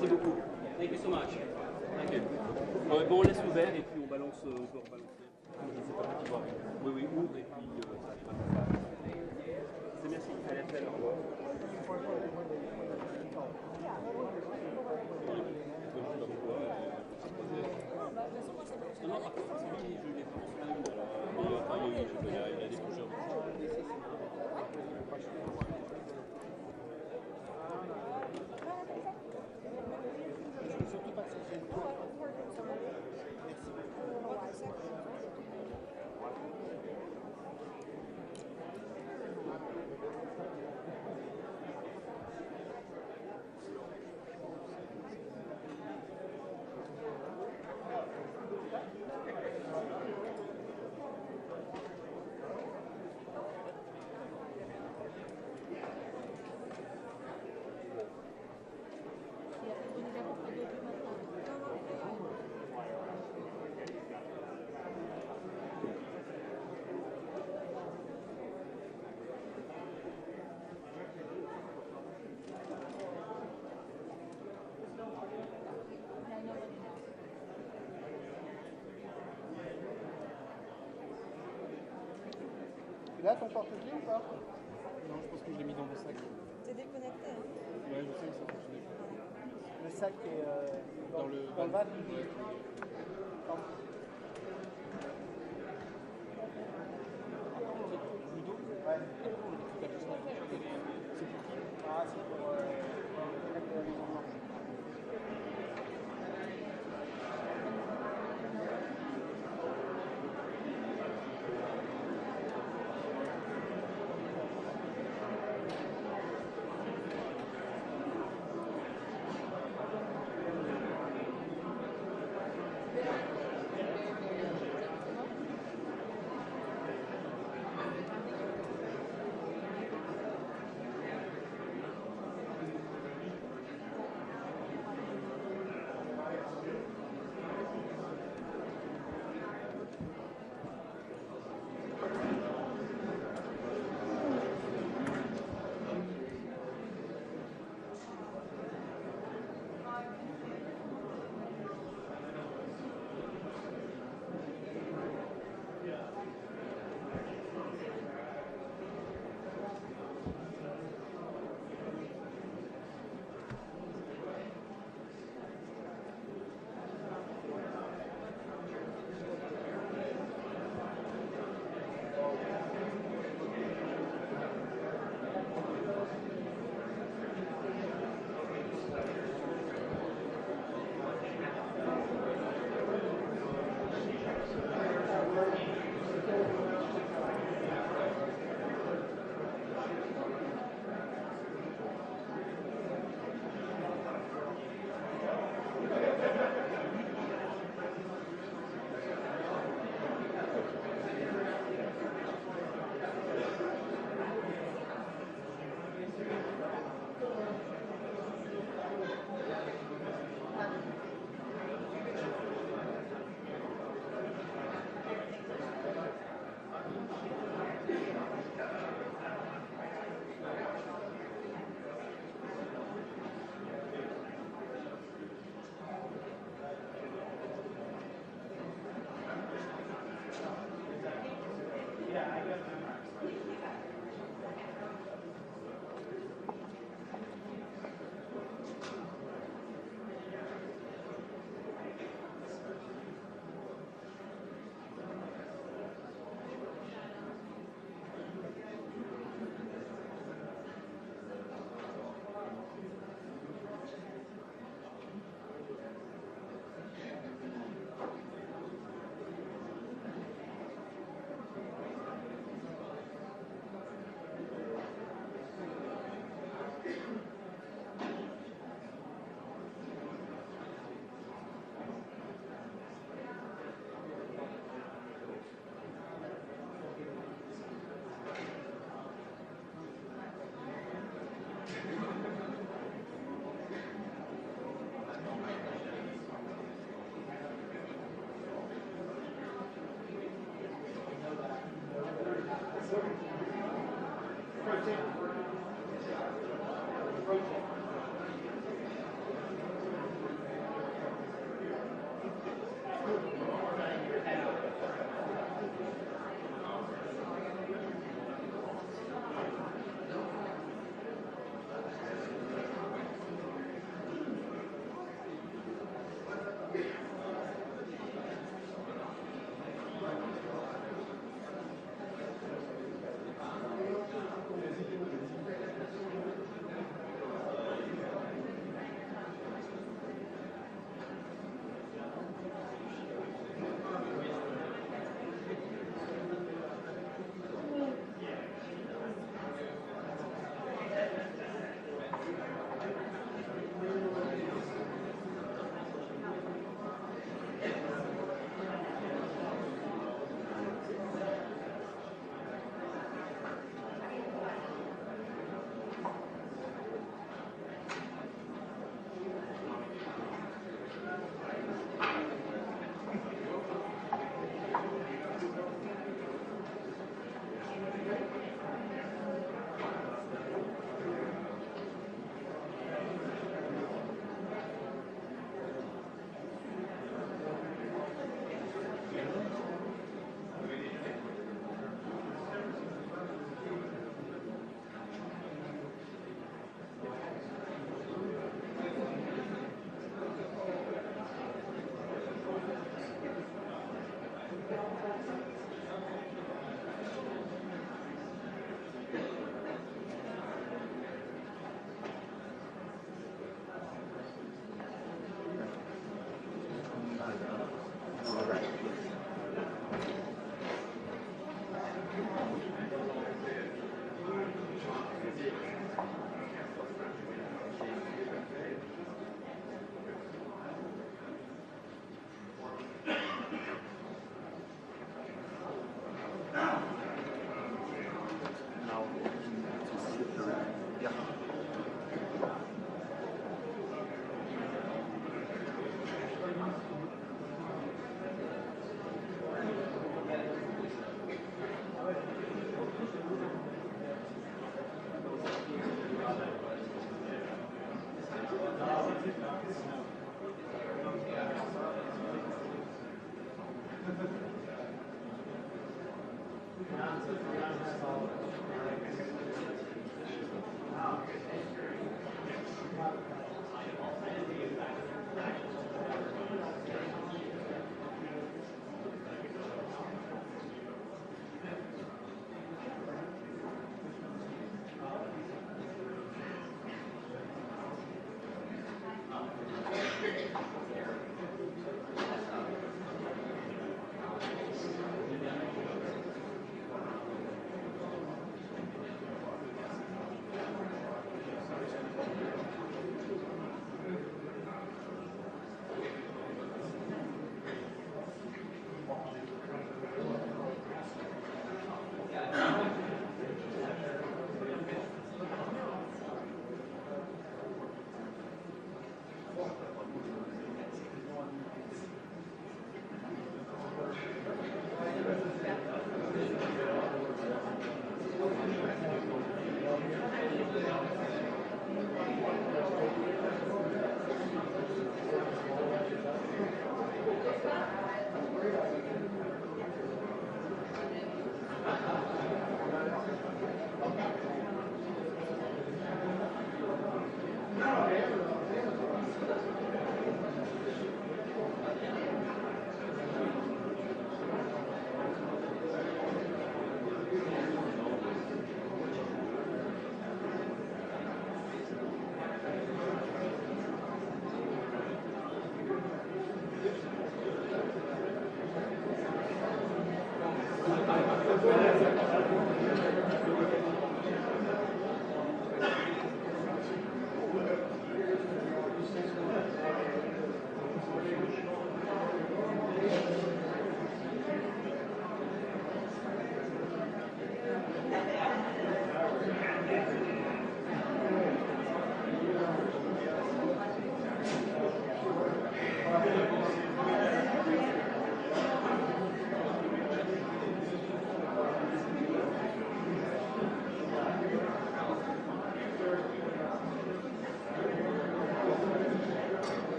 Merci beaucoup. Thank you so much. Thank you. Bon, on laisse ouvert et puis on balance, on peut rebalancer. Je ne sais pas qui va. Oui, oui, ouvre et puis ça arrivera. C'est merci. Allez, à tout à l'heure. Au revoir. Non, par contre, celui, je l'ai vraiment sur la lune. Mais enfin, il y a des projets. Surtout pas que ça soit une tour. Et là, ton porte-clés ou pas? Non, je pense que je l'ai mis dans mon sac. T'es déconnecté, hein? Ouais, je sais que ça fonctionne. Le sac est Dans le van. Ouais. Ludo? Ouais. C'est pour qui? Ah, c'est pour mettre la maison blanche.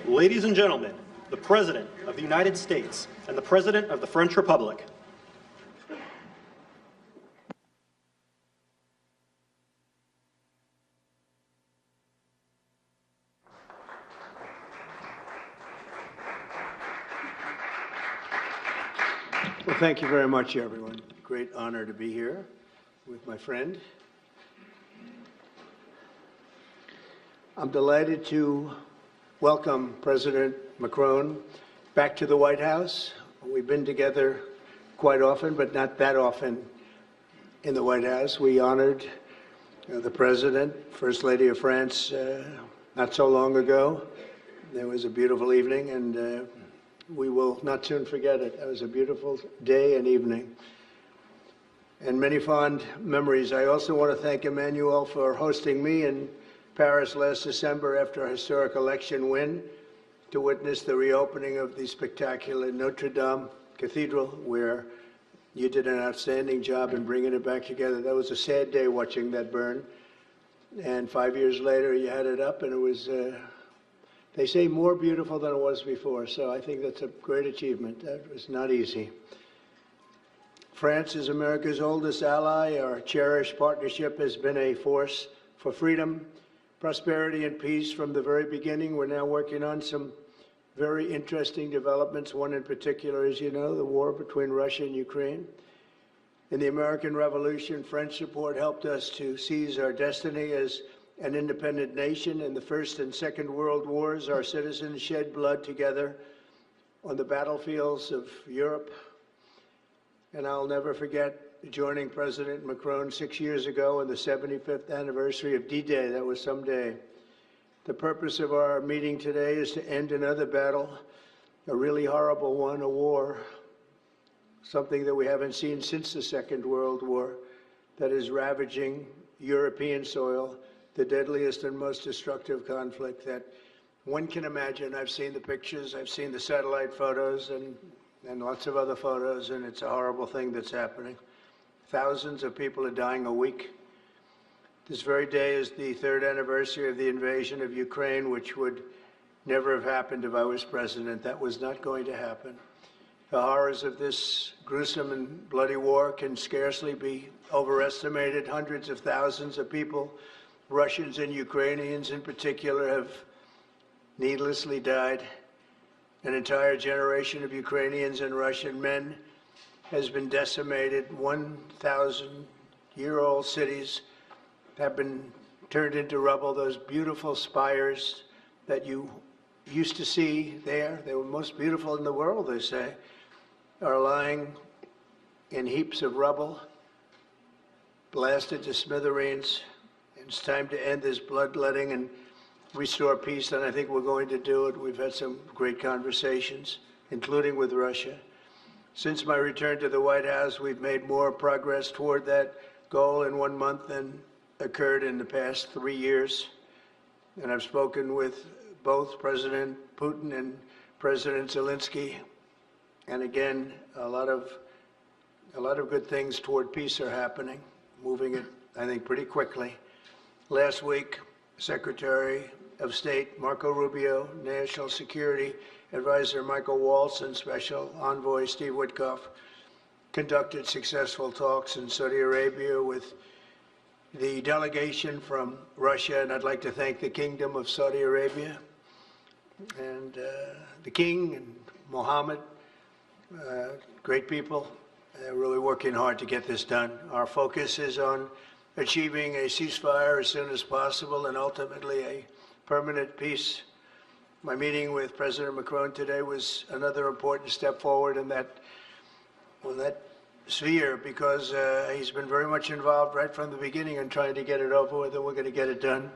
Ladies and gentlemen, the President of the United States and the President of the French Republic. Well, thank you very much, everyone. Great honor to be here with my friend. I'm delighted to welcome President Macron back to the White House. We've been together quite often, but not that often in the White House. We honored the President, First Lady of France, not so long ago. There was a beautiful evening, and we will not soon forget it. It was a beautiful day and evening, and many fond memories. I also want to thank Emmanuel for hosting me in Paris last December after a historic election win to witness the reopening of the spectacular Notre Dame Cathedral, where you did an outstanding job in bringing it back together. That was a sad day watching that burn, and 5 years later you had it up, and it was they say more beautiful than it was before, so I think that's a great achievement. That was not easy. France is America's oldest ally. Our cherished partnership has been a force for freedom, prosperity, and peace from the very beginning. We're now working on some very interesting developments. One in particular, as you know, the war between Russia and Ukraine. In the American Revolution, French support helped us to seize our destiny as an independent nation. In the First and Second World Wars, our citizens shed blood together on the battlefields of Europe. And I'll never forget joining President Macron 6 years ago on the 75th anniversary of D-Day. That was some day. The purpose of our meeting today is to end another battle, a really horrible one, a war, something that we haven't seen since the Second World War, that is ravaging European soil, the deadliest and most destructive conflict that one can imagine. I've seen the pictures, I've seen the satellite photos and lots of other photos, and it's a horrible thing that's happening. Thousands of people are dying a week. This very day is the 3rd anniversary of the invasion of Ukraine, which would never have happened if I was president. That was not going to happen. The horrors of this gruesome and bloody war can scarcely be overestimated. Hundreds of thousands of people, Russians and Ukrainians in particular, have needlessly died. An entire generation of Ukrainians and Russian men has been decimated. 1,000-year-old cities have been turned into rubble. Those beautiful spires that you used to see there, they were most beautiful in the world, they say, are lying in heaps of rubble, blasted to smithereens. It's time to end this bloodletting and restore peace, and I think we're going to do it. We've had some great conversations, including with Russia. Since my return to the White House, we've made more progress toward that goal in 1 month than occurred in the past 3 years. And I've spoken with both President Putin and President Zelensky. And again, a lot of good things toward peace are happening, moving it, I think, pretty quickly. Last week, Secretary of State Marco Rubio, National Security Advisor Michael Waltz, and Special Envoy Steve Witkoff conducted successful talks in Saudi Arabia with the delegation from Russia, and I'd like to thank the Kingdom of Saudi Arabia and the King and Mohammed, great people. They're really working hard to get this done. Our focus is on achieving a ceasefire as soon as possible and ultimately a permanent peace. My meeting with President Macron today was another important step forward in that sphere, because he's been very much involved right from the beginning in trying to get it over with, and we're going to get it done.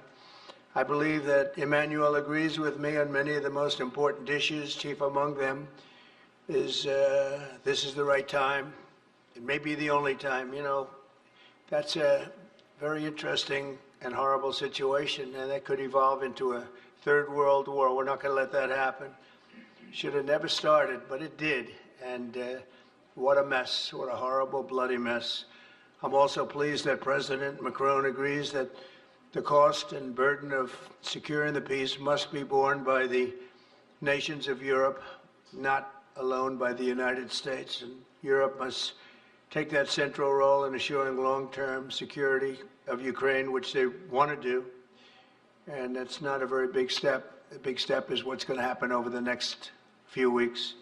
I believe that Emmanuel agrees with me on many of the most important issues. Chief among them is this is the right time. It may be the only time. You know, that's a very interesting and horrible situation, and that could evolve into a third world war. We're not going to let that happen. Should have never started, but it did. And what a mess, what a horrible, bloody mess. I'm also pleased that President Macron agrees that the cost and burden of securing the peace must be borne by the nations of Europe, not alone by the United States. And Europe must take that central role in assuring long-term security of Ukraine, which they want to do. And that's not a very big step. The big step is what's going to happen over the next few weeks.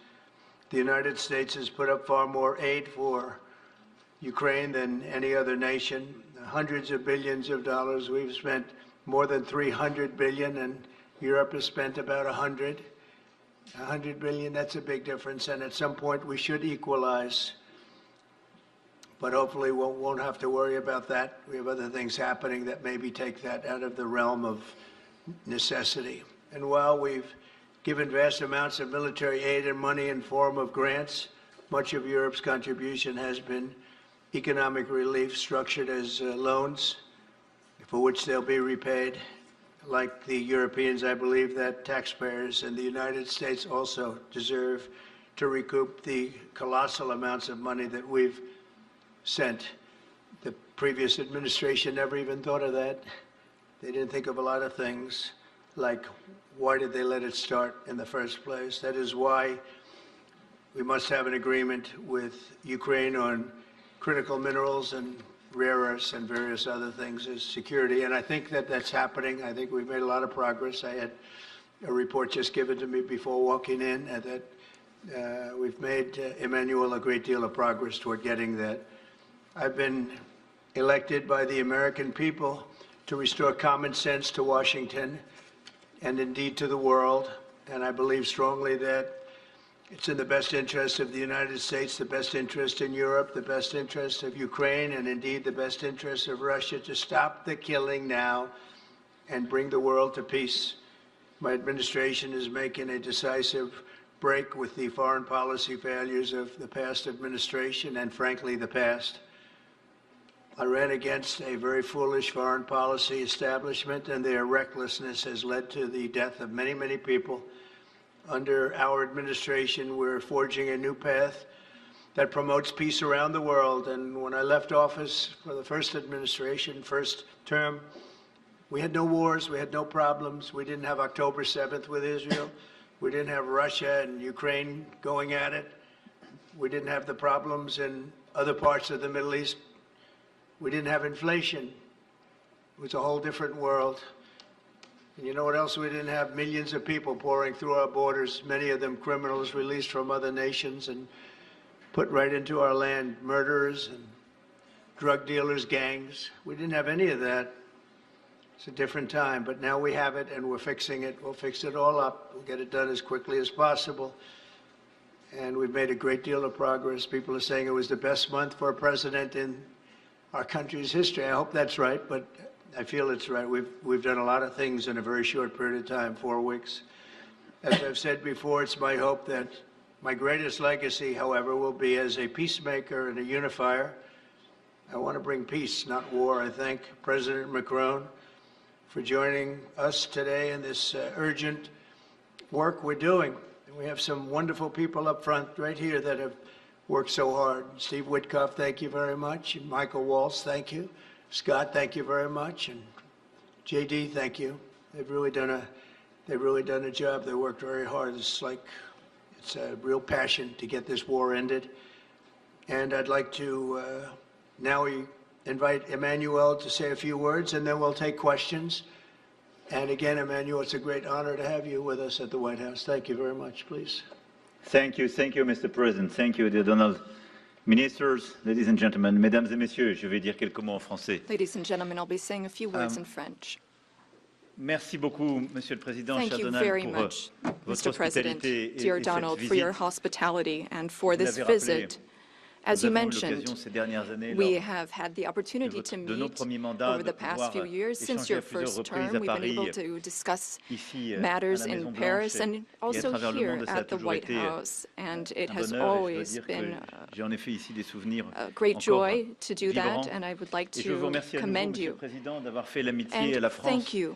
The United States has put up far more aid for Ukraine than any other nation. Hundreds of billions of dollars. We've spent more than 300 billion, and Europe has spent about 100 billion. That's a big difference, and at some point we should equalize. But hopefully we won't have to worry about that. We have other things happening that maybe take that out of the realm of necessity. And while we've given vast amounts of military aid and money in form of grants, much of Europe's contribution has been economic relief structured as loans for which they'll be repaid. Like the Europeans, I believe that taxpayers in the United States also deserve to recoup the colossal amounts of money that we've sent. The previous administration never even thought of that. They didn't think of a lot of things, like why did they let it start in the first place? That is why we must have an agreement with Ukraine on critical minerals and rare earths and various other things as security. And I think that that's happening. I think we've made a lot of progress. I had a report just given to me before walking in that we've made, Emmanuel, a great deal of progress toward getting that. I've been elected by the American people to restore common sense to Washington and indeed to the world. And I believe strongly that it's in the best interest of the United States, the best interest in Europe, the best interest of Ukraine, and indeed the best interest of Russia to stop the killing now and bring the world to peace. My administration is making a decisive break with the foreign policy failures of the past administration and, frankly, the past. I ran against a very foolish foreign policy establishment, and their recklessness has led to the death of many, many people. Under our administration, we're forging a new path that promotes peace around the world. And when I left office for the first administration, first term, we had no wars, we had no problems. We didn't have October 7th with Israel. We didn't have Russia and Ukraine going at it. We didn't have the problems in other parts of the Middle East. We didn't have inflation. It was a whole different world. And you know what else we didn't have? Millions of people pouring through our borders, many of them criminals released from other nations and put right into our land, murderers and drug dealers, gangs. We didn't have any of that. It's a different time, but now we have it and we're fixing it. We'll fix it all up. We'll get it done as quickly as possible. And we've made a great deal of progress. People are saying it was the best month for a president in our country's history. I hope that's right, but I feel it's right. We've done a lot of things in a very short period of time, 4 weeks. As I've said before, it's my hope that my greatest legacy, however, will be as a peacemaker and a unifier. I want to bring peace, not war. I thank President Macron for joining us today in this urgent work we're doing. And we have some wonderful people up front right here that have worked so hard. Steve Witkoff, thank you very much. And Michael Waltz, thank you. Scott, thank you very much, and JD, thank you. They've really done a job. They worked very hard. It's a real passion to get this war ended. And I'd like to now invite Emmanuel to say a few words, and then we'll take questions. And again, Emmanuel, it's a great honor to have you with us at the White House. Thank you very much, please. Thank you, Mr. President. Thank you, dear Donald. Ministers, ladies and gentlemen, mesdames et messieurs, je vais dire quelques mots en français. Ladies and gentlemen, I'll be saying a few words in French. Merci beaucoup, Monsieur le Président, Thank cher you Donald, very pour much, votre Mr. President, hospitalité dear et Donald, cette for your visite. hospitality and for Vous this l'avez rappelé, visit. As you nous avons eu mentioned, l'occasion ces dernières années, we lors have had the opportunity to de nos meet premiers mandats, over de the past pouvoir few years. Since échanger your à plusieurs first reprises term, à we've been able Paris, to discuss ici, matters à la in Maison Paris Blanche, and et à also travers le here monde, et ça a at the toujours White été House. And it un has bonheur, et je dois always dire been que j'ai en effet ici des souvenirs a great encore joy to do vibrants. that, and I would like Et je veux vous to remercier à nouveau, commend Monsieur you. le Président, d'avoir fait l'amitié à And la France thank you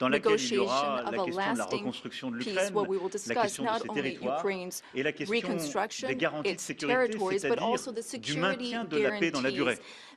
dans laquelle il y negotiation aura of la a question de la lasting reconstruction de peace l'Ukraine, where we will la discuss question de not ses only territoires Ukraine's et la question reconstruction, des garanties de its sécurité, territories, but also c'est-à-dire the du security maintien de la paix dans la durée. guarantees,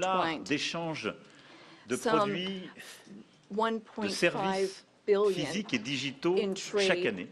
dollars intertwined. d'échanges de Some produits, de 1.5 services billion physiques et digitaux in trade chaque année.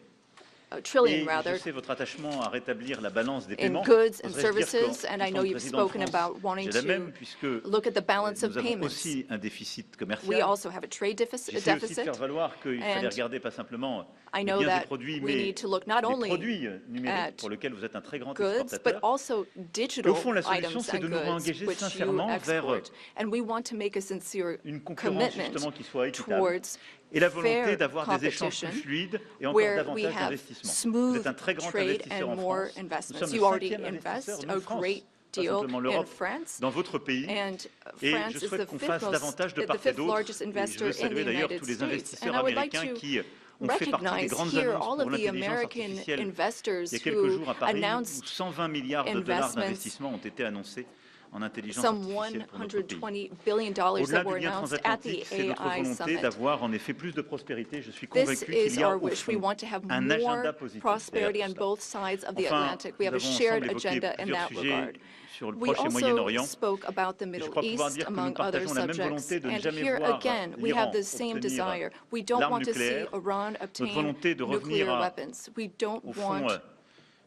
trillion Et rather, je sais votre attachement à rétablir la balance des in paiements. goods and Oserais-je dire services, qu'en and I know tant que you've président de spoken France, about wanting j'ai la to même, puisque look at the balance of nous avons payments. aussi un déficit We commercial. also have a trade J'essaie aussi de faire deficit. valoir qu'il fallait And regarder pas simplement I les know biens et that produits, we mais need to look not les only produits numériques at pour lesquels vous êtes un très grand goods, but exportateur. also Et au digital fond, la solution, items c'est and de nous goods réengager which you sincèrement vers export. And we want to make a sincere une concurrence commitment justement qui soit équitable towards et la volonté fair d'avoir des échanges plus competition fluides et encore where we davantage have d'investissements. Vous smooth êtes un très grand trade investisseur and en more France. Nous investments. sommes You le already 5e investisseur, invest nous, a France, great pas deal simplement in l'Europe, France. dans votre pays. And Et France je is the souhaite qu'on fasse davantage de the part et fifth d'autre. largest Et je investor veux in the saluer d'ailleurs United tous les States. investisseurs And I would like américains to qui ont fait partie des recognize grandes here annonces all pour of the l'intelligence American artificielle. investors Il y a quelques who jours à Paris, où announced 120 milliards de dollars investments, d'investissement ont été annoncés en intelligence some artificielle pour notre pays. $120 billion Au-delà that were du lien announced at the transatlantique, c'est notre AI volonté summit. d'avoir en effet plus de prospérité. Je suis This convaincu qu'il is y a our au wish. We fond want to have un more agenda positif prosperity derrière on tout both sides of the Enfin, Atlantic. We have a nous avons shared ensemble évoqué agenda in plusieurs that sujets regard. sur le We Proche et also Moyen-Orient. spoke about the Je Middle crois pouvoir East, dire que nous among other partageons la même subjects. volonté de ne And jamais here voir again, we l'Iran have the same obtenir desire. We don't l'arme want to see nucléaire. Iran Notre obtain volonté de revenir nuclear à, weapons. We don't au fond, want,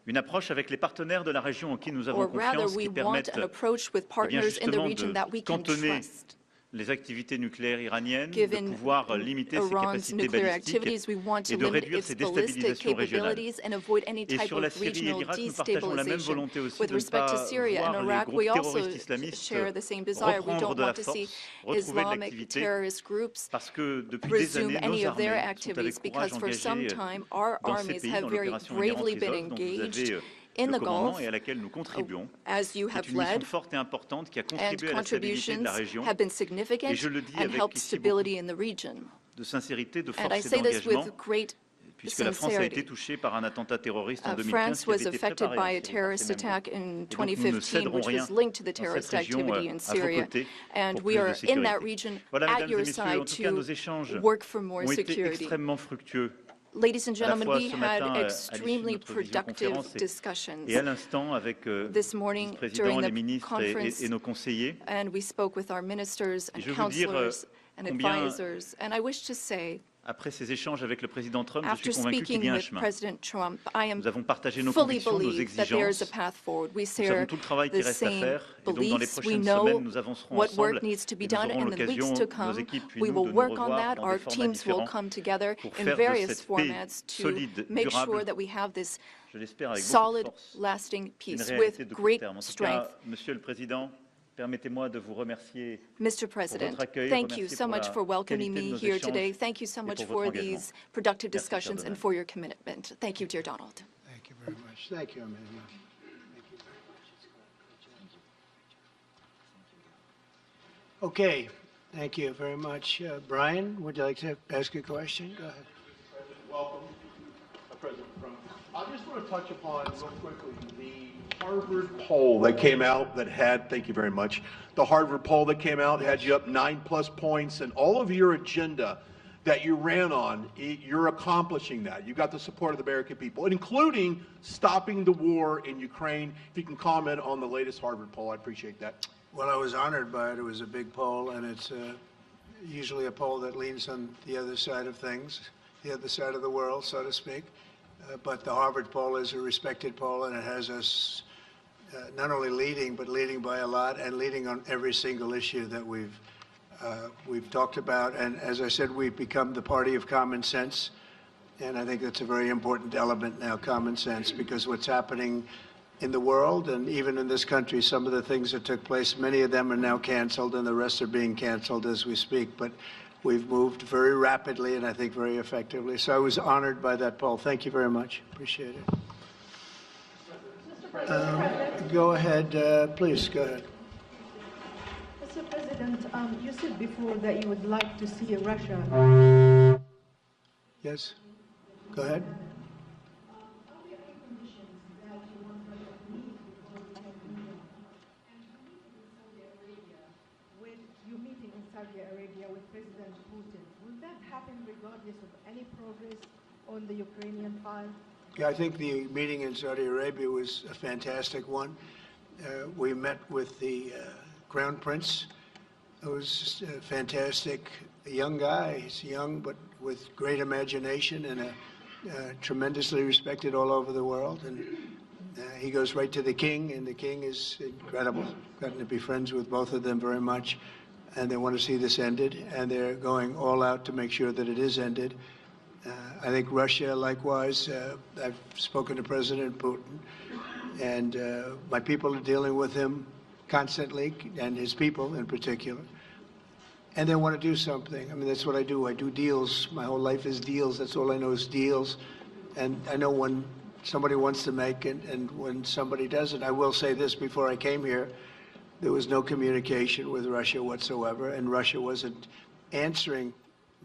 une approche avec les partenaires de la région en qui nous avons or rather, confiance, we qui want permettent an approach with eh bien, partners in the justement region de that we can cantonner trust. les activités nucléaires iraniennes, de Given pouvoir limiter ses Iran's capacités nuclear balistiques activities, we want to et de limit réduire its ses ballistic déstabilisations régionales. capabilities and avoid any Et type sur la of Syrie et regional l'Irak, nous partageons la même destabilization. volonté aussi With de ne respect to pas Syria and voir les Iraq, groupes we also terroristes islamistes share the same desire. We reprendre don't de la want to see force, retrouver de Islamic l'activité, terrorist groups parce que depuis des resume années, any nos of their armées sont activities avec courage because for some engagées time our dans ces armies pays, have dans very l'opération bravely been Inherent Resolve, dont vous engaged avez in le the commandement Gulf, et à laquelle nous contribuons, as you qui est have une mission led, forte et importante qui a and contribué à la stabilité de contributions la région. have been Et significant je le dis and avec helped ici beaucoup stability in the region. de sincérité, de And I force et say this d'engagement, with great puisque la France a été sincerity. touchée par un attentat terroriste en 2015 France qui was avait été affected préparé by en a Syrie par terrorist ces mêmes attack groupes. in Et donc nous ne 2015, céderons which rien was linked to the dans terrorist cette région activity in à vos Syria. côtés And pour we plus are de in that sécurité. region Voilà, at mesdames et your messieurs, en side tout cas, nos to échanges work for more ont été security. extrêmement fructueux. Ladies and À la gentlemen, fois we ce had matin à l'issue de extremely notre productive visioconférence discussions et à l'instant avec this morning vice-présidents, during les the ministres conference, et nos conseillers. and we spoke with our ministers Et and je veux dire counselors and combien, advisors. And I wish to say, après ces échanges avec le président Trump, je after suis convaincu qu'il y speaking a un with chemin. President Trump, I am Nous avons partagé nos fully convictions, nos believe that there is a exigences. path forward. We Nous savons share tout le travail qui the reste à same faire. Et donc, dans les beliefs. We prochaines know semaines, nous avancerons what ensemble. work needs to be Et nous done aurons in the weeks l'occasion, to nos come. équipes puis We nous, will de nous work on revoir that. dans Our des formats teams will différents come together pour in faire de various cette paix formats to solide, make sure durable, that we have this je l'espère avec beaucoup solid, de force, lasting une peace réalité with de court great terme. En tout strength. cas, Monsieur le Président, permettez-moi de vous remercier Mr. pour President, votre accueil, thank you remercier so pour much la for welcoming qualité de me nos here échanges today. Thank you so et much pour for votre engagement. these productive Merci, cher discussions and Donald. for your commitment. Thank you, dear Donald. Thank you very much. Thank you, Emmanuel. Thank you very much. Okay, thank you very much. Brian, would you like to ask a question? Go ahead. Welcome, President Trump. I just want to touch upon real quickly the Harvard poll that came out that had, thank you very much, the Harvard poll that came out had you up 9+ points, and all of your agenda that you ran on, you're accomplishing that. You got the support of the American people, including stopping the war in Ukraine. If you can comment on the latest Harvard poll, I'd appreciate that. Well, I was honored by it. It was a big poll, and it's usually a poll that leans on the other side of things, the other side of the world, so to speak. But the Harvard poll is a respected poll, and it has us not only leading, but leading by a lot, and leading on every single issue that we've talked about. And as I said, we've become the party of common sense, and I think that's a very important element now, common sense, because what's happening in the world and even in this country, some of the things that took place, many of them are now canceled, and the rest are being canceled as we speak. But we've moved very rapidly and I think very effectively. So I was honored by that poll. Thank you very much. Appreciate it. Go ahead, please, go ahead. Mr. President, you said before that you would like to see Russia. Yes, go ahead. With you meeting in Saudi Arabia with President Putin, will that happen regardless of any progress on the Ukrainian file? Yeah, I think the meeting in Saudi Arabia was a fantastic one. We met with the Crown Prince, who's a fantastic young guy. He's young, but with great imagination and a tremendously respected all over the world, and he goes right to the king, and the king is incredible. Gotten to be friends with both of them very much, and they want to see this ended, and they're going all out to make sure that it is ended. I think Russia, likewise, I've spoken to President Putin, and my people are dealing with him constantly, and his people in particular. And they want to do something. I mean, that's what I do. I do deals. My whole life is deals. That's all I know is deals. And I know when somebody wants to make it and when somebody doesn't. I will say this, before I came here, there was no communication with Russia whatsoever, and Russia wasn't answering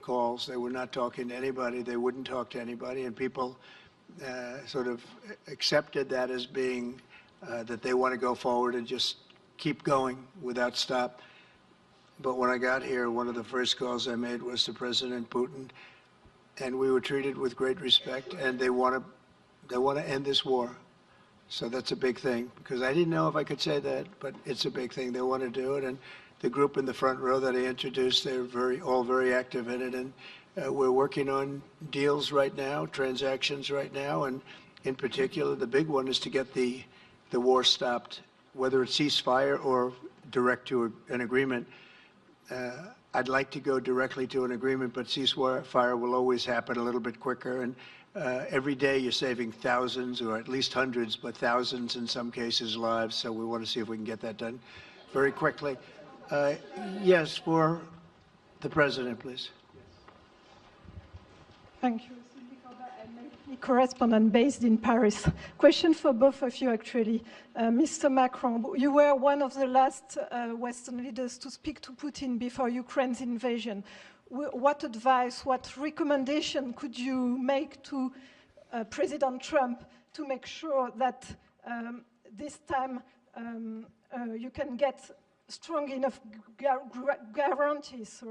calls. They were not talking to anybody. They wouldn't talk to anybody, and people sort of accepted that as being that they want to go forward and just keep going without stop. But when I got here, one of the first calls I made was to President Putin, and we were treated with great respect, and they want to end this war. So that's a big thing, because I didn't know if I could say that, but it's a big thing. They want to do it, and the group in the front row that I introduced, they're all very active in it, and we're working on deals right now, transactions right now, and in particular, the big one is to get the war stopped, whether it's ceasefire or direct to an agreement. I'd like to go directly to an agreement, but ceasefire will always happen a little bit quicker. And every day you're saving thousands, or at least hundreds, but thousands in some cases, lives. So we want to see if we can get that done very quickly. Yes, for the President, please. Thank you. Correspondent based in Paris. Question for both of you, actually. Mr. Macron, you were one of the last Western leaders to speak to Putin before Ukraine's invasion. What advice, what recommendation could you make to President Trump to make sure that this time you can get strong enough guarantees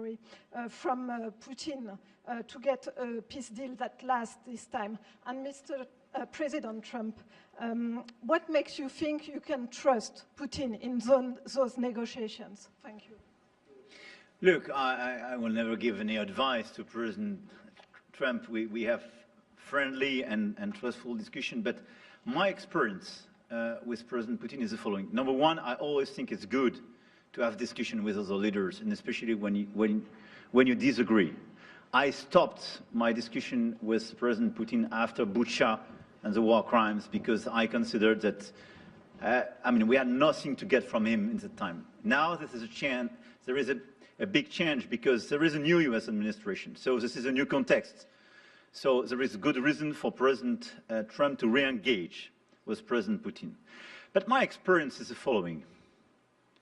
from Putin to get a peace deal that lasts this time? And Mr. President Trump, what makes you think you can trust Putin in those negotiations? Thank you. Look, I will never give any advice to President Trump. We have friendly and trustful discussion, but my experience with President Putin is the following. Number one, I always think it's good to have discussion with other leaders, and especially when you disagree. I stopped my discussion with President Putin after Bucha and the war crimes, because I considered that, we had nothing to get from him in that time. Now this is a chance, there is a big change, because there is a new US administration. So this is a new context. So there is good reason for President Trump to re-engage with President Putin. But my experience is the following,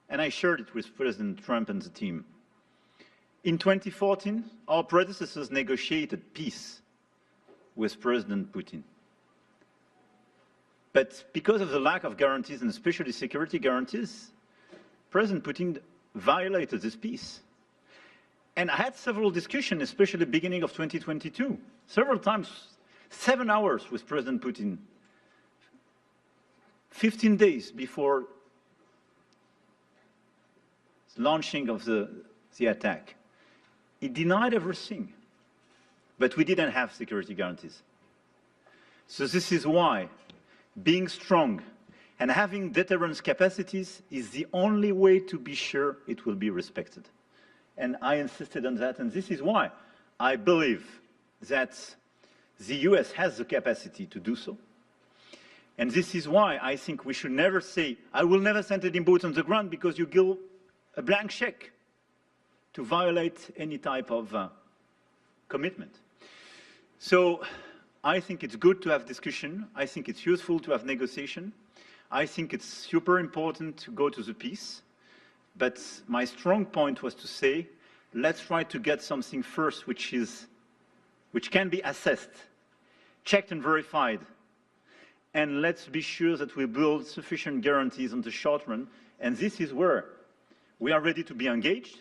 and I shared it with President Trump and the team. In 2014, our predecessors negotiated peace with President Putin. But because of the lack of guarantees, and especially security guarantees, President Putin violated this peace. And I had several discussions, especially beginning of 2022, several times, 7 hours with President Putin, 15 days before the launching of the attack. He denied everything, but we didn't have security guarantees. So this is why being strong and having deterrence capacities is the only way to be sure it will be respected. And I insisted on that, and this is why I believe that the US has the capacity to do so. And this is why I think we should never say, I will never send any boots on the ground, because you give a blank check to violate any type of commitment. So I think it's good to have discussion. I think it's useful to have negotiation. I think it's super important to go to the peace. But my strong point was to say, let's try to get something first which can be assessed, checked and verified. And let's be sure that we build sufficient guarantees on the short run. And this is where we are ready to be engaged.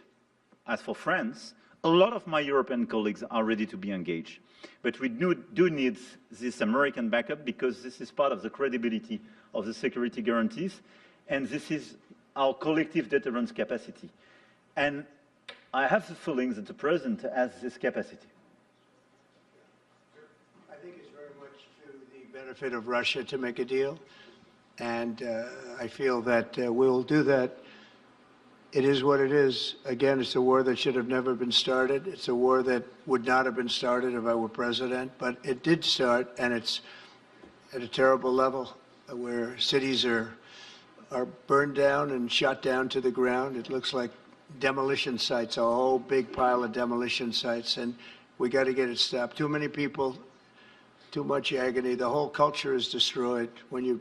As for France, a lot of my European colleagues are ready to be engaged. But we do need this American backup, because this is part of the credibility of the security guarantees, and this is our collective deterrence capacity. And I have the feeling that the President has this capacity. I think it's very benefit of Russia to make a deal. And I feel that we'll do that. It is what it is. Again, it's a war that should have never been started. It's a war that would not have been started if I were president, but it did start, and it's at a terrible level where cities are burned down and shot down to the ground. It looks like demolition sites, a whole big pile of demolition sites, and we got to get it stopped. Too many people, too much agony. The whole culture is destroyed when you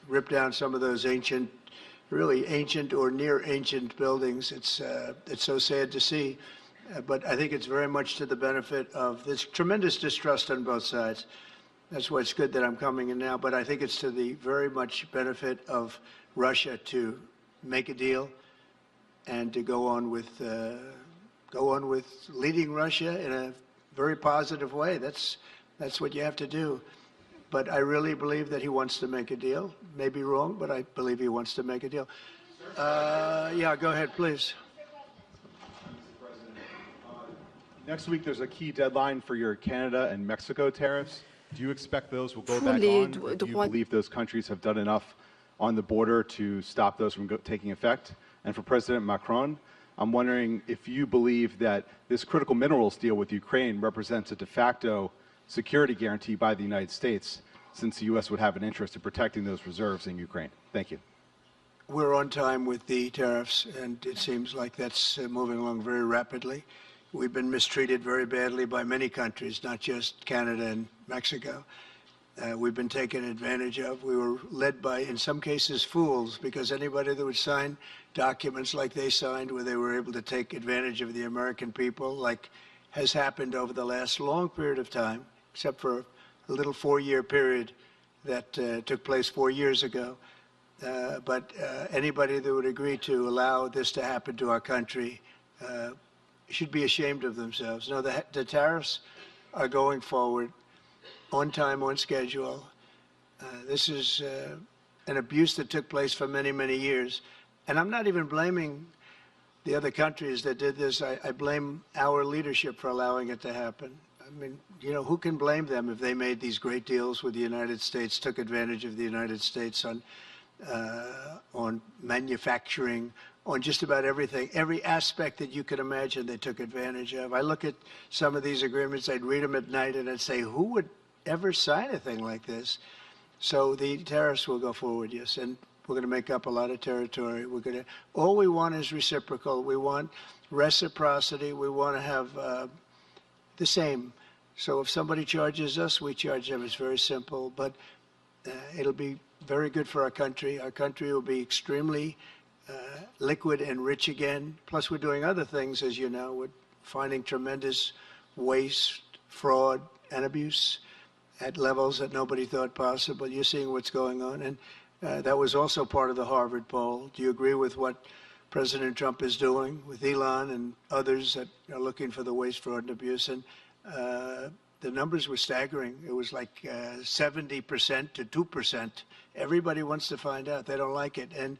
rip down some of those ancient, really ancient or near ancient buildings. It's so sad to see, but I think it's very much to the benefit of this tremendous distrust on both sides. That's why it's good that I'm coming in now, but I think it's to the very much benefit of Russia to make a deal and to go on with leading Russia in a very positive way. That's what you have to do. But I really believe that he wants to make a deal. Maybe wrong, but I believe he wants to make a deal. Yeah, go ahead, please. Next week, there's a key deadline for your Canada and Mexico tariffs. Do you expect those will go back on? Or do you believe those countries have done enough on the border to stop those from taking effect? And for President Macron, I'm wondering if you believe that this critical minerals deal with Ukraine represents a de facto security guarantee by the United States, since the U.S. would have an interest in protecting those reserves in Ukraine. Thank you. We're on time with the tariffs, and it seems like that's moving along very rapidly. We've been mistreated very badly by many countries, not just Canada and Mexico. We've been taken advantage of. We were led by, in some cases, fools, because anybody that would sign documents like they signed, where they were able to take advantage of the American people, like has happened over the last long period of time, except for a little 4-year period that took place 4 years ago. But anybody that would agree to allow this to happen to our country should be ashamed of themselves. No, the tariffs are going forward on time, on schedule. This is an abuse that took place for many, many years. And I'm not even blaming the other countries that did this. I blame our leadership for allowing it to happen. I mean, you know, who can blame them if they made these great deals with the United States, took advantage of the United States on manufacturing, on just about everything, every aspect that you could imagine they took advantage of. I look at some of these agreements, I'd read them at night, and I'd say, who would ever sign a thing like this? So the tariffs will go forward, yes, and we're going to make up a lot of territory. All we want is reciprocal. We want reciprocity. We want to have the same. So if somebody charges us, we charge them. It's very simple, but it'll be very good for our country. Our country will be extremely liquid and rich again. Plus, we're doing other things, as you know. We're finding tremendous waste, fraud, and abuse at levels that nobody thought possible. You're seeing what's going on. And that was also part of the Harvard poll. Do you agree with what President Trump is doing with Elon and others that are looking for the waste, fraud, and abuse? And the numbers were staggering. It was like 70% to 2%. Everybody wants to find out. They don't like it. And,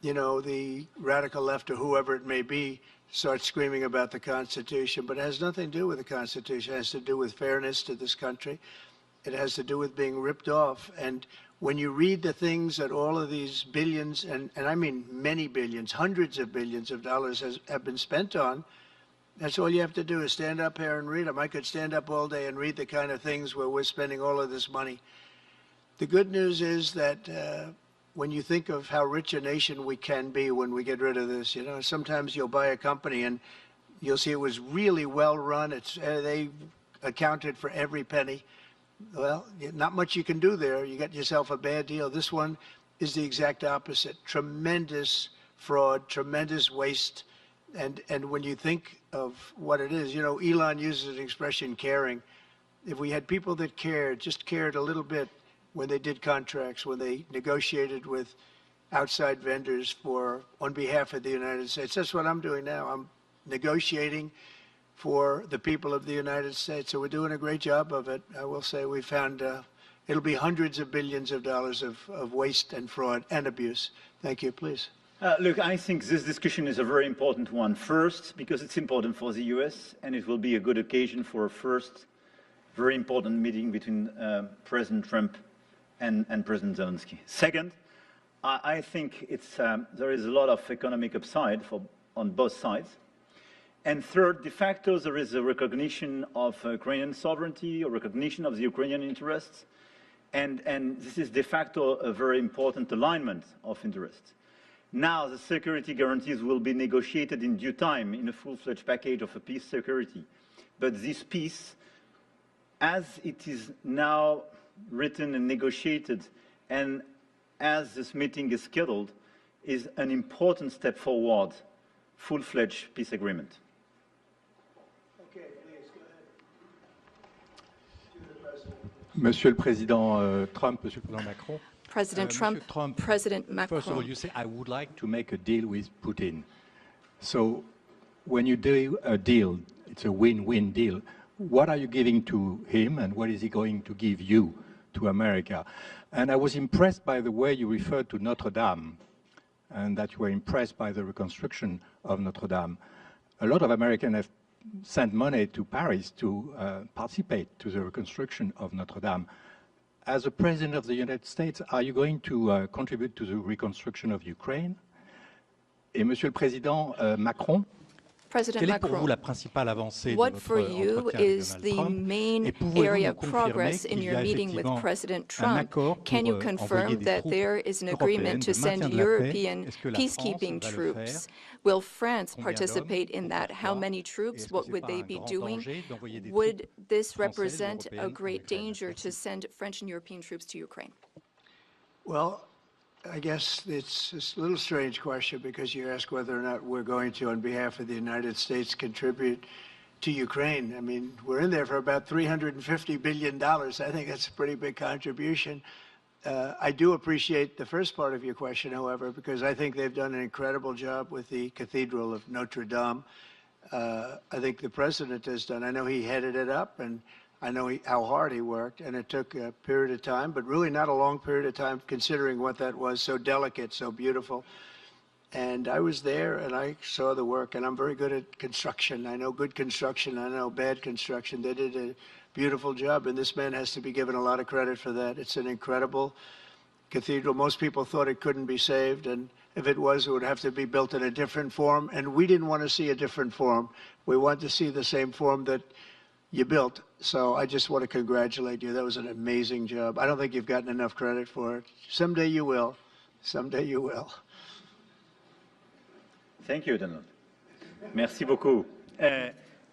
you know, the radical left or whoever it may be starts screaming about the Constitution, but it has nothing to do with the Constitution. It has to do with fairness to this country. It has to do with being ripped off. And when you read the things that all of these billions, and I mean many billions, hundreds of billions of dollars have been spent on, that's all you have to do is stand up here and read them. I could stand up all day and read the kind of things where we're spending all of this money. The good news is that when you think of how rich a nation we can be when we get rid of this, you know, sometimes you'll buy a company and you'll see it was really well run. They accounted for every penny. Well, not much you can do there. You got yourself a bad deal. This one is the exact opposite. Tremendous fraud, tremendous waste. And when you think of what it is, you know, Elon uses an expression, caring. If we had people that cared, just cared a little bit when they did contracts, when they negotiated with outside vendors on behalf of the United States. That's what I'm doing now. I'm negotiating for the people of the United States. So we're doing a great job of it. I will say we found it'll be hundreds of billions of dollars of waste and fraud and abuse. Thank you. Please. Look, I think this discussion is a very important one. First, because it's important for the US, and it will be a good occasion for a first very important meeting between President Trump and President Zelensky. Second, I think there is a lot of economic upside on both sides. And third, de facto, there is a recognition of Ukrainian sovereignty, a recognition of the Ukrainian interests, and this is de facto a very important alignment of interests. Now, the security guarantees will be negotiated in due time in a full-fledged package of a peace security. But this peace, as it is now written and negotiated, and as this meeting is scheduled, is an important step forward, full-fledged peace agreement. Okay, please go ahead. To the President. Monsieur le Président Trump, Monsieur le Président Macron. President Trump, President Macron. First of all, you say, I would like to make a deal with Putin. So when you do a deal, it's a win-win deal. What are you giving to him and what is he going to give you to America? And I was impressed by the way you referred to Notre Dame and that you were impressed by the reconstruction of Notre Dame. A lot of Americans have sent money to Paris to participate to the reconstruction of Notre Dame. As a President of the United States, are you going to contribute to the reconstruction of Ukraine? Et Monsieur le Président Macron, President quelle est pour Macron, vous la principale avancée de what votre for you entretien avec is Donald the Trump? main Et pouvez-vous area nous of confirmer progress in qu'il y your a meeting with effectivement President un Trump? accord Can you pour envoyer confirm des that troupes there is an agreement européennes to de maintien send de la paix? European Est-ce que la France peacekeeping va le troops? faire? Will France Combien participate d'hommes? in that? How Pourquoi? many Et troops? est-ce que What c'est would pas they un be grand doing? danger d'envoyer des Would troupes this françaises, represent a européennes en great Ukraine? danger Merci. to send French and European troops to Ukraine? Well, I guess it's a little strange question because you ask whether or not we're going to, on behalf of the United States, contribute to Ukraine. I mean, we're in there for about $350 billion. I think that's a pretty big contribution. I do appreciate the first part of your question, however, because I think they've done an incredible job with the Cathedral of Notre Dame. I think the president has done. I know he headed it up, and I know how hard he worked, and it took a period of time, but really not a long period of time, considering what that was, so delicate, so beautiful. And I was there, and I saw the work, and I'm very good at construction. I know good construction. I know bad construction. They did a beautiful job, and this man has to be given a lot of credit for that. It's an incredible cathedral. Most people thought it couldn't be saved, and if it was, it would have to be built in a different form, and we didn't want to see a different form. We wanted to see the same form that you built. So I just want to congratulate you. That was an amazing job. I don't think you've gotten enough credit for it. Someday you will. Someday you will. Thank you, Donald. Merci beaucoup.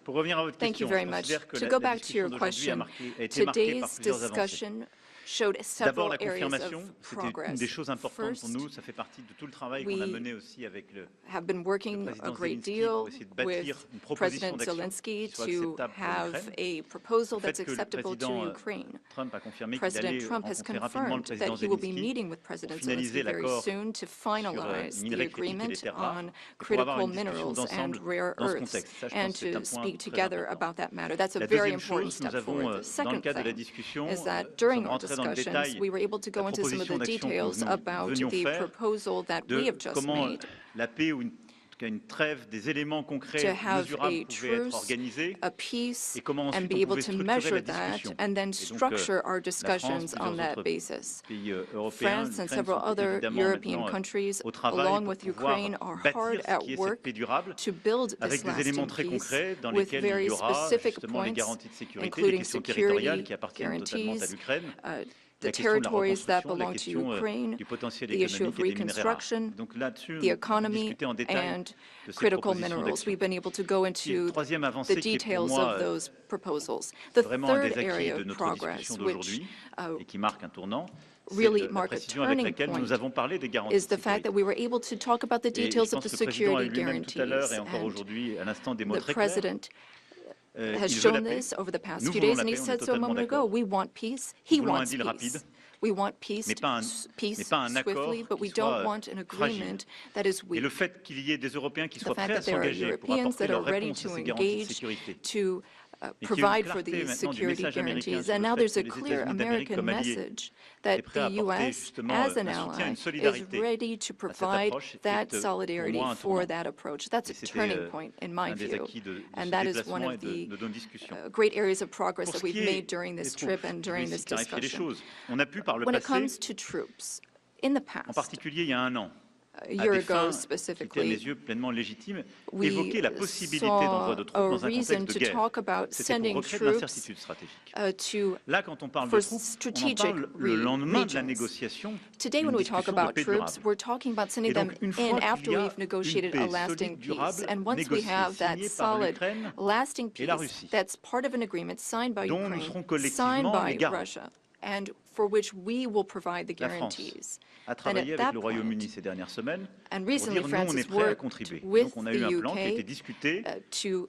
Pour revenir à votre Thank you question, very je much. considère que To la go back to your discussion d'aujourd'hui question, a été marquée par today's plusieurs avancées. discussion showed D'abord, several la areas confirmation, of c'était une progress. des choses importantes pour nous. First, Ça fait partie de tout le travail qu'on a mené aussi avec le have been working a président great Zelensky deal pour essayer de bâtir with une proposition President d'action Zelensky qui soit to acceptable pour have l'Ukraine. a proposal Le fait that's que le acceptable to président Ukraine. Trump a confirmé qu'il President allait Trump has rencontrer rapidement le confirmed président that he will be Zelensky meeting with pour President finaliser Zelensky very l'accord soon to finalize the minerais critiques et les agreement terres rares on et pour avoir critical une discussion minerals and d'ensemble rare dans ce earths, contexte. Ça, je and pense que c'est to un point speak très together important. about that matter. That's a La very deuxième important chose, nous step avons, forward. The dans le second cadre de la thing discussion, is that nous during sommes our rentrés dans le discussions, détail we were able to la go into some of proposition the d'action que details nous about venions the faire proposal that we de have just comment made la paix ou une trêve, des éléments concrets, to have mesurables a pouvaient être truce, organisés a peace, et comment and ensuite be on able pouvait to structurer measure la that discussion. and then Et donc, structure our la France, discussions on plusieurs that autres basis. pays européens, France and l'Ukraine several sont other évidemment European maintenant countries, au travail along pour with pouvoir Ukraine, are bâtir hard ce at qui est cette work paix durable to build avec this des éléments lasting très peace concrets dans with lesquels il very y aura specific justement les points, garanties de sécurité, les including questions territoriales qui security appartiennent totalement à guarantees, l'Ukraine. the La question de la territories that reconstruction, la belong to question Ukraine, du potentiel the issue of économique et des minerais rares. reconstruction, Donc là-dessus, the economy, discuter en détail and de ces critical propositions minerals. d'action. We've been able to go Et into troisième the avancée qui est pour details moi of those proposals. The vraiment un des third acquis area de of notre progress, discussion which d'aujourd'hui et qui marque un tournant, c'est really la mark a précision avec turning laquelle point nous avons parlé des garanties is de the fact sécurité. that we were able to talk about the Et je details of pense the que le président a security eu lui-même tout à l'heure guarantees. et encore And aujourd'hui un instant des mots the très clairs. president has Il veut la shown paix. this over the past Nous few voulons days, la and he paix, on est said so a totalement moment ago. d'accord. We want peace. He Nous voulons un wants deal peace. rapide, We want peace, mais pas un accord swiftly, but we qui soit don't want an fragile. agreement that is Et le weak. fait qu'il y ait des Européens qui The soient fact prêts à that there are s'engager pour Europeans apporter that are leur ready réponse à to ces garanties de engage sécurité to provide for these security guarantees. And now there's a clear American message that the U.S., as an ally, is ready to provide that solidarity for that approach. That's a turning point, in my view, and that is one of the great areas of progress that we've made during this trip and during this discussion. When it comes to troops, in the past, a year ago specifically, we saw a reason to talk about sending troops for strategic regions. Today, when we talk about troops, we're talking about sending them in after we've negotiated a lasting peace. And once we have that solid, lasting peace, that's part of an agreement signed by Ukraine, signed by Russia, and for which we will provide the guarantees. Then at that point, and recently France has worked with the UK to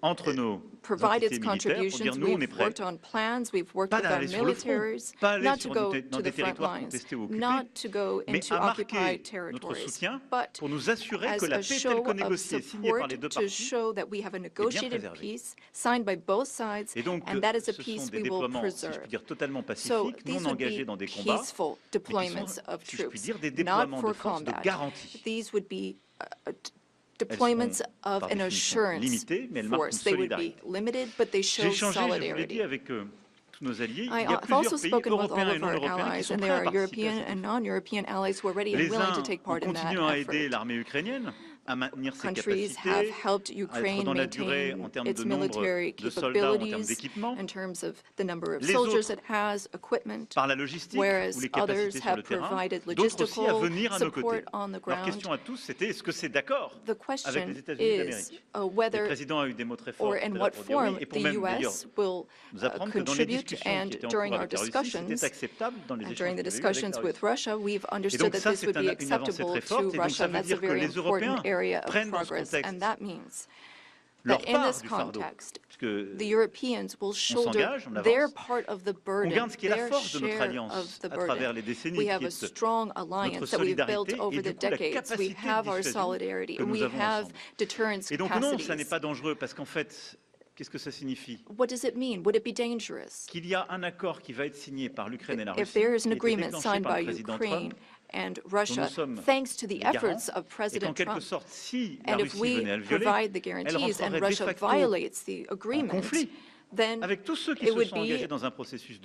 provide its contributions. We've worked on plans, we've worked with our militaries, not to go to the front lines, not to go into occupied territories, but as a show of support to show that we have a negotiated peace signed by both sides, and that is a peace we will preserve. So these would be peaceful deployments of troops, not for combat. These would be deployments of an assurance force. They would be limited, but they show solidarity. I've also spoken with all of our allies, and there are European and non-European allies who are ready and willing to take part in that effort. Countries have helped Ukraine maintain its military capabilities in terms of the number of soldiers it has, equipment, whereas others have provided logistical support on the ground. The question is whether or in what form the U.S. will contribute, and during our discussions, and during the discussions with Russia, we've understood that this would be acceptable to Russia, and that's a very important area of progress, and that means that in this context, the Europeans will shoulder their part of the burden, their share of the burden. We have a strong alliance that we've built over the decades. We have our solidarity, and we have deterrence capacities. Qu'est-ce que ça signifie? What does it mean? Would it be dangerous? Qu'il y a un accord qui va être signé par l'Ukraine et la Russie, if there is an agreement signed by Ukraine and Russia, thanks to the efforts of President Trump, and if we provide the guarantees and Russia violates the agreement, then it would be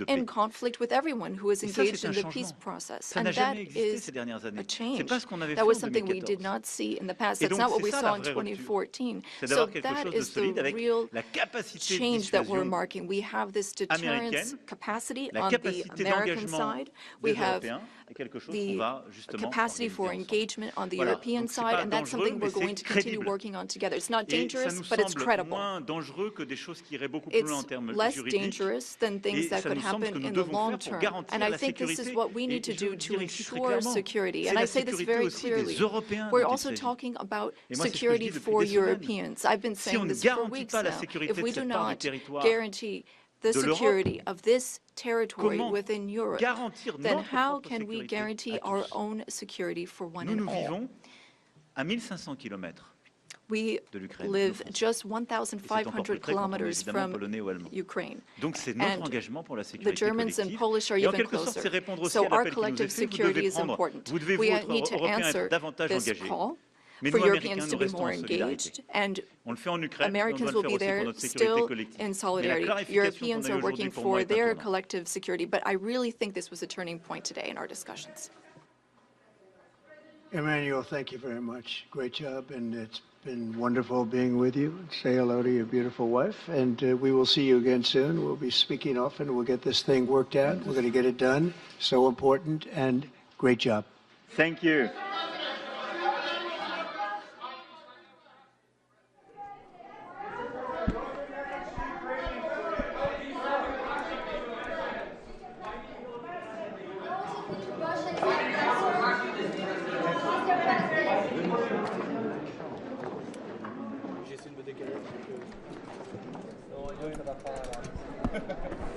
in conflict with everyone who is engaged in the peace process. And that is a change. That was something we did not see in the past. That's not what we saw in 2014. So that is the real change that we're marking. We have this deterrence capacity on the American side. We have the capacity for engagement on the European side, and that's something we're going to continue working on together. It's not dangerous, but it's credible. It's less dangerous than things that could happen in the long term. And I think this is what we need to do to ensure security. And I say this very clearly. We're also talking about security for Europeans. I've been saying this for weeks now. If we do not guarantee the security of this territory within Europe, then how can we guarantee our own security for one and all? We live just 1,500 kilometers from Ukraine, and the Germans and Polish are even closer. So our collective security is important. We need to answer this call for Europeans to be more engaged, and Americans will be there still in solidarity. Europeans are working for their collective security, but I really think this was a turning point today in our discussions. Emmanuel, thank you very much. Great job, and it's been wonderful being with you. Say hello to your beautiful wife, and we will see you again soon. We'll be speaking often. We'll get this thing worked out. We're going to get it done. So important, and great job. Thank you.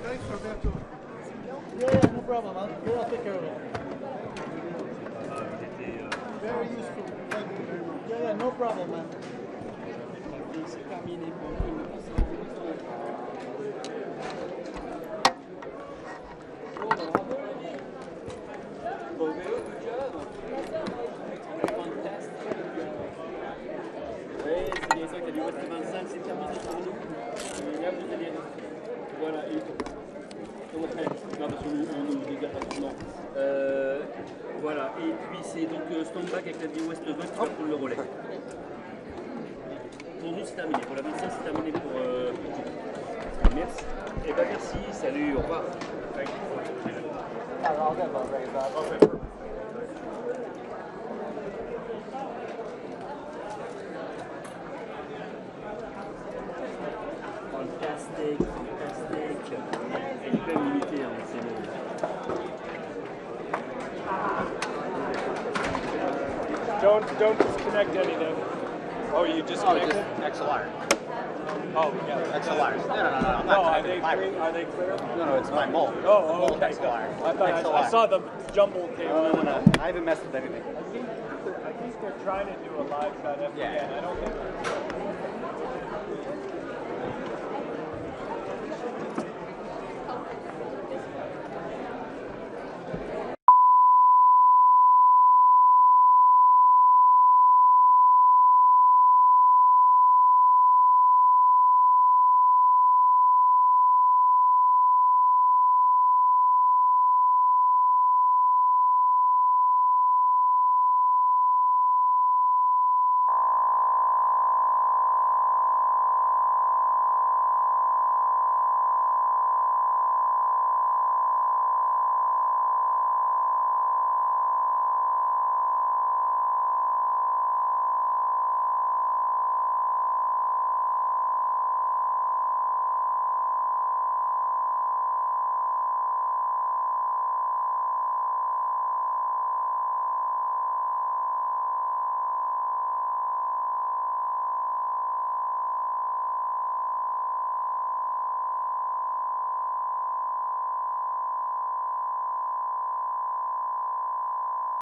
Thanks, Roberto. Yeah, no problem, man. We'll take care of it. Very useful. Thank you very much. Yeah, no problem, man. c'est-à-dire, voilà, et, non, parce qu'on nous dégage rapidement. Voilà, et puis c'est donc stand-back avec la vie Ouest 20 qui va prendre le relais. Pour nous, c'est terminé. Pour la médecine, c'est terminé pour merci. Eh ben merci, salut, au revoir. Fantastique, fantastique. Elle est quand même limitée, hein, c'est Don't disconnect anything. Oh, you disconnected? XLR. Oh, yeah. XLR. No, are they clear? Are they clear? No, it's my mold. Oh, okay. XLR. I thought I saw the jumble cable. No. I haven't messed with anything. I think they're trying to do a live shot. Yeah. I don't think.